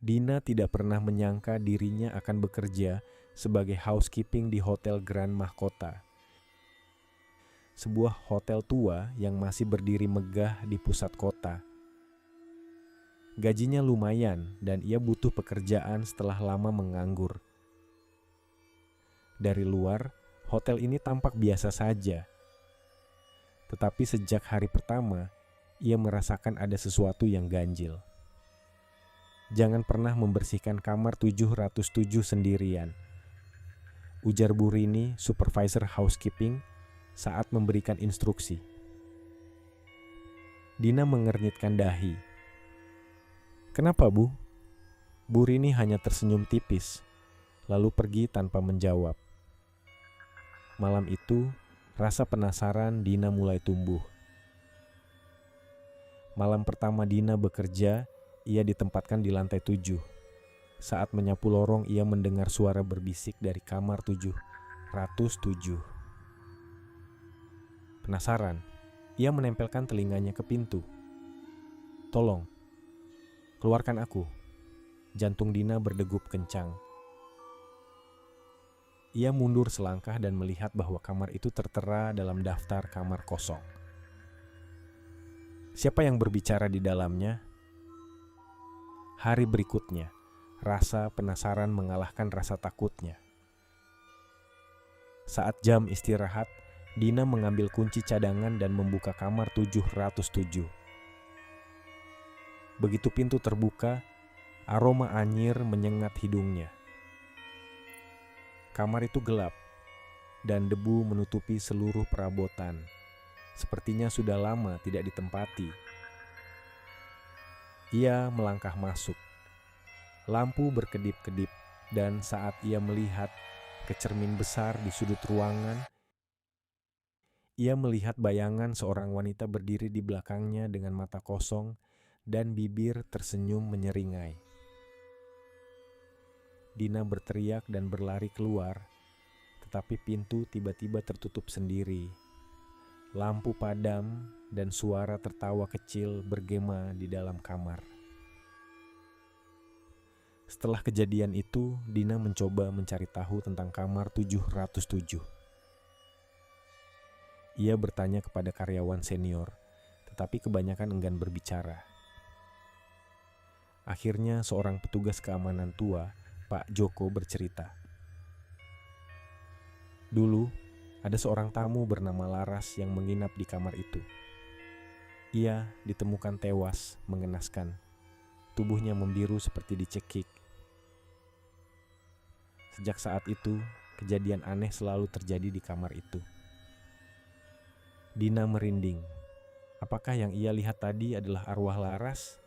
Dina tidak pernah menyangka dirinya akan bekerja sebagai housekeeping di Hotel Grand Mahkota. Sebuah hotel tua yang masih berdiri megah di pusat kota. Gajinya lumayan dan ia butuh pekerjaan setelah lama menganggur. Dari luar, hotel ini tampak biasa saja. Tetapi sejak hari pertama, ia merasakan ada sesuatu yang ganjil. Jangan pernah membersihkan kamar 707 sendirian, ujar Bu Rini, supervisor housekeeping, saat memberikan instruksi. Dina mengernyitkan dahi. Kenapa, Bu? Bu Rini hanya tersenyum tipis, lalu pergi tanpa menjawab. Malam itu, rasa penasaran Dina mulai tumbuh. Malam pertama Dina bekerja, ia ditempatkan di lantai 7. Saat menyapu lorong, ia mendengar suara berbisik dari kamar 707. Penasaran, ia menempelkan telinganya ke pintu. Tolong, keluarkan aku. Jantung Dina berdegup kencang. Ia mundur selangkah dan melihat bahwa kamar itu tertera dalam daftar kamar kosong. Siapa yang berbicara di dalamnya? Hari berikutnya, rasa penasaran mengalahkan rasa takutnya. Saat jam istirahat, Dina mengambil kunci cadangan dan membuka kamar 707. Begitu pintu terbuka, aroma anyir menyengat hidungnya. Kamar itu gelap, dan debu menutupi seluruh perabotan. Sepertinya sudah lama tidak ditempati. Ia melangkah masuk. Lampu berkedip-kedip, dan saat ia melihat ke cermin besar di sudut ruangan, ia melihat bayangan seorang wanita berdiri di belakangnya dengan mata kosong dan bibir tersenyum menyeringai. Dina berteriak dan berlari keluar, tetapi pintu tiba-tiba tertutup sendiri. Lampu padam dan suara tertawa kecil bergema di dalam kamar. Setelah kejadian itu, Dina mencoba mencari tahu tentang kamar 707. Ia bertanya kepada karyawan senior, tetapi kebanyakan enggan berbicara. Akhirnya seorang petugas keamanan tua, Pak Joko, bercerita. Dulu, ada seorang tamu bernama Laras yang menginap di kamar itu. Ia ditemukan tewas, mengenaskan. Tubuhnya membiru seperti dicekik. Sejak saat itu, kejadian aneh selalu terjadi di kamar itu. Dina merinding. Apakah yang ia lihat tadi adalah arwah Laras?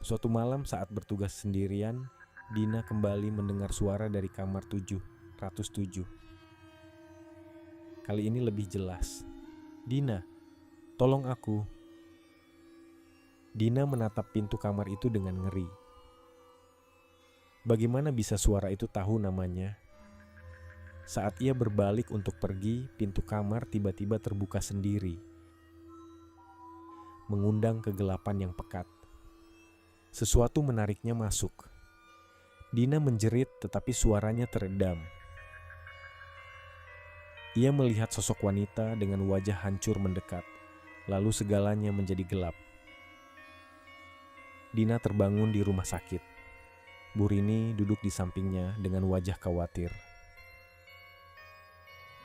Suatu malam saat bertugas sendirian, Dina kembali mendengar suara dari kamar 707. Kali ini lebih jelas. Dina, tolong aku. Dina menatap pintu kamar itu dengan ngeri. Bagaimana bisa suara itu tahu namanya? Saat ia berbalik untuk pergi, pintu kamar tiba-tiba terbuka sendiri, mengundang kegelapan yang pekat. Sesuatu menariknya masuk. Dina menjerit, tetapi suaranya teredam. Ia melihat sosok wanita dengan wajah hancur mendekat, lalu segalanya menjadi gelap. Dina terbangun di rumah sakit. Bu Rini duduk di sampingnya dengan wajah khawatir.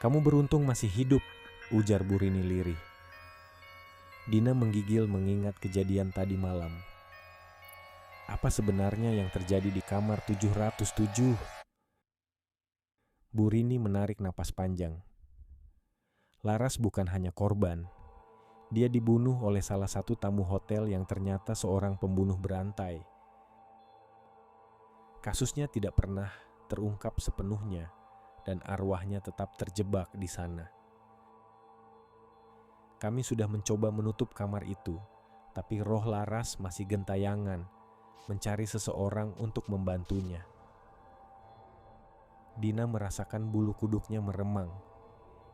Kamu beruntung masih hidup, ujar Bu Rini lirih. Dina menggigil mengingat kejadian tadi malam. Apa sebenarnya yang terjadi di kamar 707? Bu Rini menarik napas panjang. Laras bukan hanya korban. Dia dibunuh oleh salah satu tamu hotel yang ternyata seorang pembunuh berantai. Kasusnya tidak pernah terungkap sepenuhnya dan arwahnya tetap terjebak di sana. Kami sudah mencoba menutup kamar itu, tapi roh Laras masih gentayangan, mencari seseorang untuk membantunya. Dina merasakan bulu kuduknya meremang.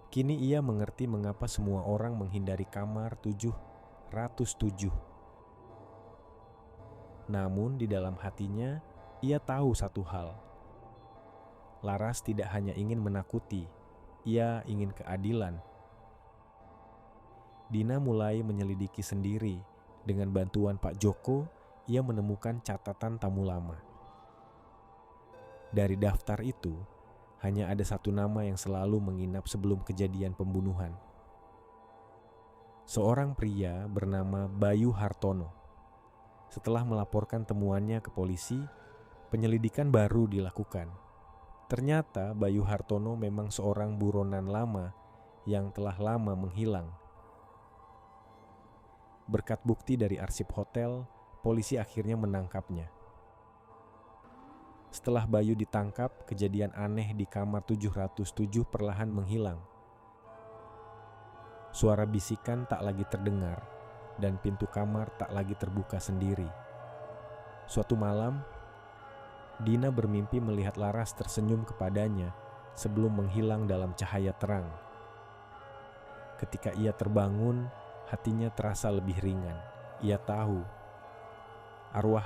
Kini ia mengerti mengapa semua orang menghindari kamar 707. Namun di dalam hatinya, ia tahu satu hal. Laras tidak hanya ingin menakuti, ia ingin keadilan. Dina mulai menyelidiki sendiri. Dengan bantuan Pak Joko, ia menemukan catatan tamu lama. Dari daftar itu, hanya ada satu nama yang selalu menginap sebelum kejadian pembunuhan. Seorang pria bernama Bayu Hartono. Setelah melaporkan temuannya ke polisi, penyelidikan baru dilakukan. Ternyata Bayu Hartono memang seorang buronan lama yang telah lama menghilang. Berkat bukti dari arsip hotel, polisi akhirnya menangkapnya. Setelah Bayu ditangkap, kejadian aneh di kamar 707 perlahan menghilang. Suara bisikan tak lagi terdengar, dan pintu kamar tak lagi terbuka sendiri. Suatu malam, Dina bermimpi melihat Laras tersenyum kepadanya sebelum menghilang dalam cahaya terang. Ketika ia terbangun, hatinya terasa lebih ringan. Ia tahu arwah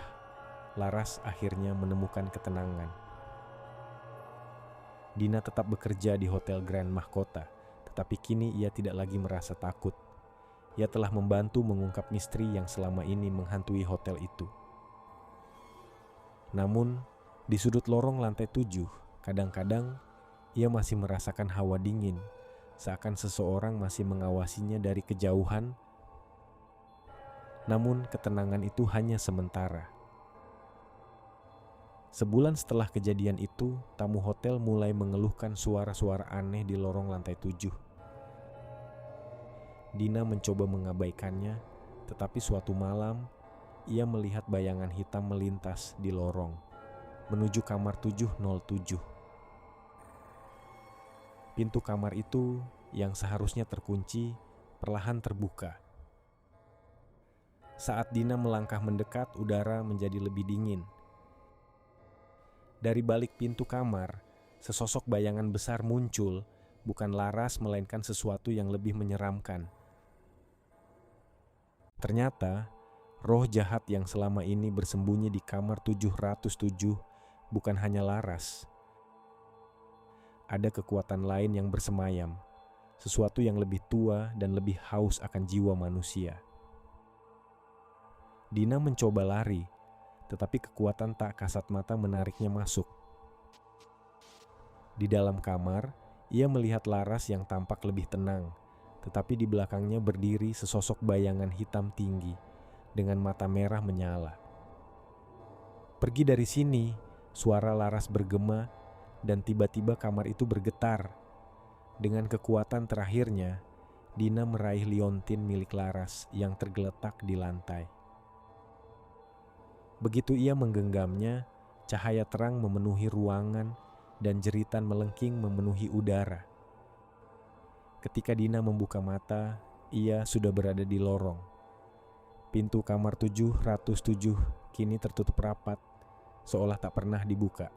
Laras akhirnya menemukan ketenangan. Dina tetap bekerja di Hotel Grand Mahkota, tetapi kini ia tidak lagi merasa takut. Ia telah membantu mengungkap misteri yang selama ini menghantui hotel itu. Namun, di sudut lorong lantai 7, kadang-kadang ia masih merasakan hawa dingin, seakan seseorang masih mengawasinya dari kejauhan. Namun ketenangan itu hanya sementara. Sebulan setelah kejadian itu, tamu hotel mulai mengeluhkan suara-suara aneh di lorong lantai 7. Dina mencoba mengabaikannya, tetapi suatu malam ia melihat bayangan hitam melintas di lorong menuju kamar 707. Pintu kamar itu yang seharusnya terkunci perlahan terbuka. Saat Dina melangkah mendekat, udara menjadi lebih dingin. Dari balik pintu kamar, sesosok bayangan besar muncul, bukan Laras melainkan sesuatu yang lebih menyeramkan. Ternyata, roh jahat yang selama ini bersembunyi di kamar 707 bukan hanya Laras. Ada kekuatan lain yang bersemayam, sesuatu yang lebih tua dan lebih haus akan jiwa manusia. Dina mencoba lari, tetapi kekuatan tak kasat mata menariknya masuk. Di dalam kamar, ia melihat Laras yang tampak lebih tenang, tetapi di belakangnya berdiri sesosok bayangan hitam tinggi dengan mata merah menyala. "Pergi dari sini," suara Laras bergema, dan tiba-tiba kamar itu bergetar. Dengan kekuatan terakhirnya, Dina meraih liontin milik Laras yang tergeletak di lantai. Begitu ia menggenggamnya, cahaya terang memenuhi ruangan dan jeritan melengking memenuhi udara. Ketika Dina membuka mata, ia sudah berada di lorong. Pintu kamar 707 kini tertutup rapat, seolah tak pernah dibuka.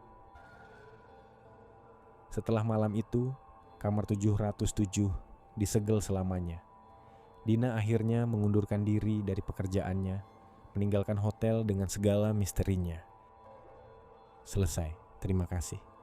Setelah malam itu, kamar 707 disegel selamanya. Dina akhirnya mengundurkan diri dari pekerjaannya, meninggalkan hotel dengan segala misterinya. Selesai. Terima kasih.